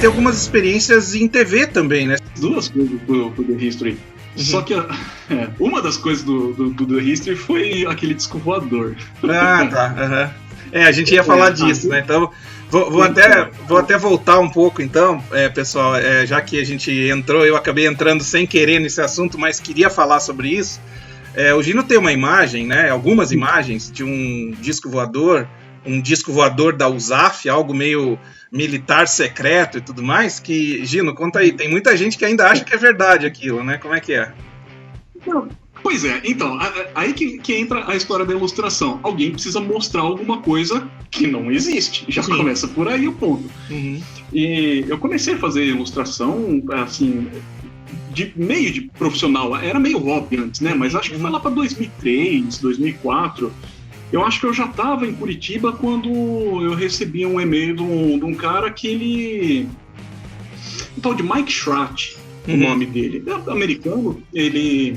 ter algumas experiências em TV também, né? Duas coisas pro The History. Só que uma das coisas do The History foi aquele disco voador. Ah, tá. A gente ia falar disso, né? Então, vou até voltar um pouco, então, pessoal, já que a gente entrou, eu acabei entrando sem querer nesse assunto, mas queria falar sobre isso. O Gino tem uma imagem, né? Algumas imagens de um disco voador da USAF, algo meio militar secreto e tudo mais, que, Gino, conta aí, tem muita gente que ainda acha que é verdade aquilo, né? Como é que é? Pois é, então, aí que entra a história da ilustração. Alguém precisa mostrar alguma coisa que não existe. Já Sim. Começa por aí o ponto. Uhum. E eu comecei a fazer ilustração, assim, meio de profissional. Era meio hobby antes, né? Mas acho que foi lá para 2003, 2004. Eu acho que eu já estava em Curitiba quando eu recebi um e-mail de um cara que ele... Um tal de Mike Schratt, o nome dele. É americano, ele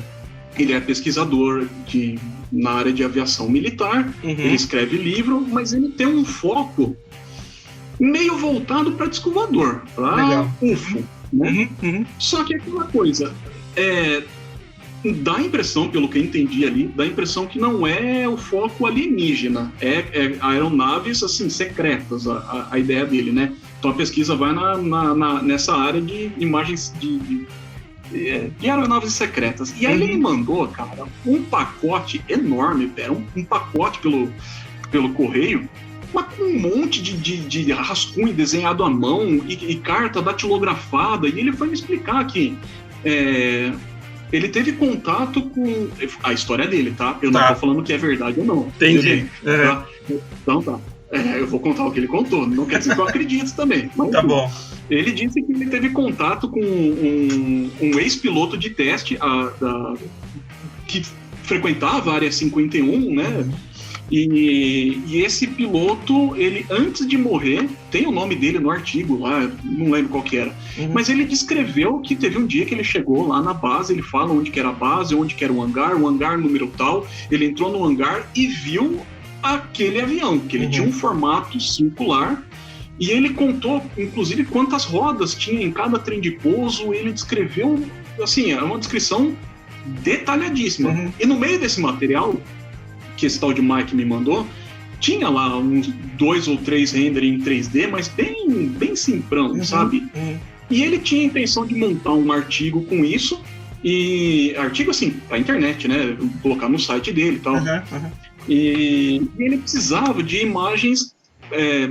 é pesquisador na área de aviação militar, ele escreve livro, mas ele tem um foco meio voltado para disco voador, para UFO. Né? Só que aquela coisa... dá a impressão, pelo que eu entendi ali, dá a impressão que não é o foco alienígena, é aeronaves assim, secretas, a ideia dele, né? Então a pesquisa vai nessa área de imagens de aeronaves secretas. E aí ele me mandou, cara, um pacote enorme, um pacote pelo correio, mas com um monte de rascunho desenhado à mão e carta datilografada, e ele foi me explicar que ele teve contato com a história dele, tá? Eu não tô falando que é verdade ou não. Entendi. Tá? Então tá. Eu vou contar o que ele contou. Não quer dizer que eu acredito também. Mas, tá bom. Ele disse que ele teve contato com um ex-piloto de teste que frequentava a área 51, né? E esse piloto, ele antes de morrer, tem o nome dele no artigo lá, não lembro qual que era, mas ele descreveu que teve um dia que ele chegou lá na base, ele fala onde que era a base, onde que era o hangar número tal, ele entrou no hangar e viu aquele avião, que ele tinha um formato circular, e ele contou, inclusive, quantas rodas tinha em cada trem de pouso, ele descreveu, assim, é uma descrição detalhadíssima. E no meio desse material que esse tal de Mike me mandou, tinha lá uns 2 ou 3 rendering em 3D, mas bem simprão, sabe? E ele tinha a intenção de montar um artigo com isso, e artigo assim, pra internet, né? Colocar no site dele e tal. E ele precisava de imagens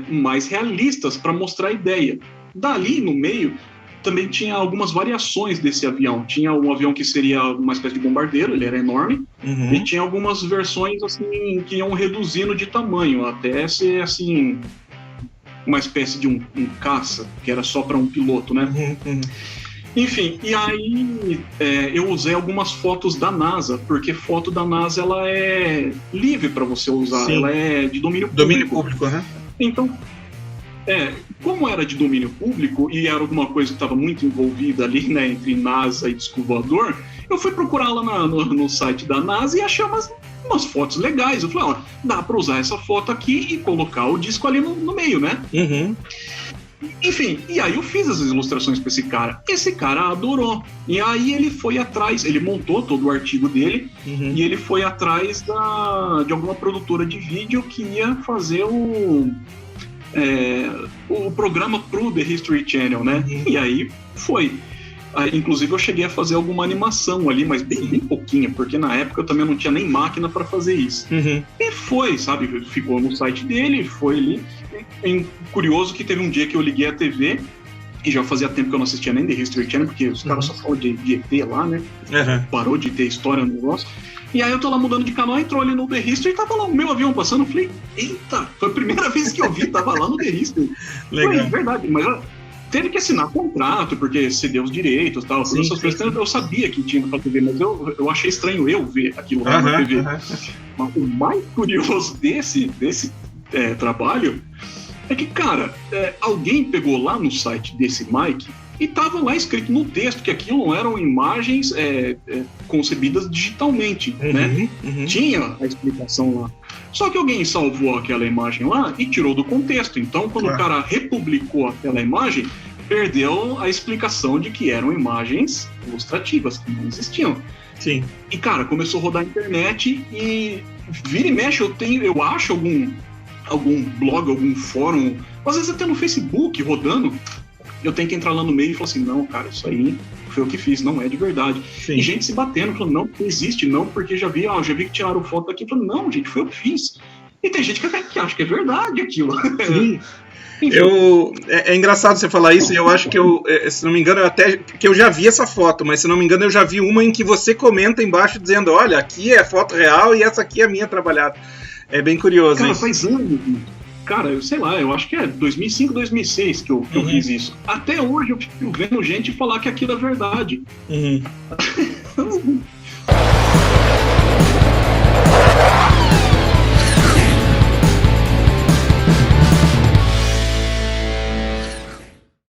mais realistas para mostrar a ideia. Dali, no meio, também tinha algumas variações desse avião. Tinha um avião que seria uma espécie de bombardeiro, ele era enorme, e tinha algumas versões assim que iam reduzindo de tamanho, até ser assim uma espécie de um caça, que era só para um piloto, né? Enfim, e aí eu usei algumas fotos da NASA, porque foto da NASA ela é livre para você usar, Sim. Ela é de domínio público. Domínio público, né? Então, como era de domínio público e era alguma coisa que estava muito envolvida ali, né, entre NASA e disco voador, eu fui procurar lá no site da NASA e achei umas fotos legais. Eu falei, dá para usar essa foto aqui e colocar o disco ali no meio, né? Enfim, e aí eu fiz as ilustrações para esse cara. Esse cara adorou. E aí ele foi atrás, ele montou todo o artigo dele e ele foi atrás de alguma produtora de vídeo que ia fazer o programa pro The History Channel, né? E aí foi. Inclusive eu cheguei a fazer alguma animação ali, mas bem pouquinha, porque na época eu também não tinha nem máquina para fazer isso. E foi, sabe? Ficou no site dele, foi ali. Curioso que teve um dia que eu liguei a TV, e já fazia tempo que eu não assistia nem The History Channel, porque os caras só falam de ET lá, né? Parou de ter história no negócio. E aí eu tô lá mudando de canal, entrou ali no The History e tava lá o meu avião passando. Eu falei, eita, foi a primeira vez que eu vi, tava lá no The History. Legal. Foi, verdade, mas teve que assinar contrato, porque cedeu os direitos e tal, todas essas coisas. Eu sabia que tinha pra TV, mas eu achei estranho eu ver aquilo lá na TV. Mas o mais curioso desse trabalho é que, cara, alguém pegou lá no site desse Mike e tava lá escrito no texto que aquilo eram imagens concebidas digitalmente, né? Tinha a explicação lá. Só que alguém salvou aquela imagem lá e tirou do contexto. Então, quando o cara republicou aquela imagem, perdeu a explicação de que eram imagens ilustrativas, que não existiam. Sim. E, cara, começou a rodar a internet e vira e mexe, eu acho algum blog, algum fórum, às vezes até no Facebook rodando, eu tenho que entrar lá no meio e falar assim, não, cara, isso aí foi eu que fiz, não é de verdade. Sim. E gente se batendo, falando, não existe, não, porque já vi que tiraram foto daqui, falando, não, gente, foi eu que fiz. E tem gente que acha que é verdade aquilo. Sim. É engraçado você falar isso, e eu acho que se não me engano, eu já vi essa foto, mas se não me engano, eu já vi uma em que você comenta embaixo dizendo, olha, aqui é foto real e essa aqui é a minha trabalhada. É bem curioso. Cara, isso. Faz anos. Cara, eu sei lá, eu acho que é 2005, 2006 que eu fiz isso. Até hoje eu fico vendo gente falar que aquilo é verdade.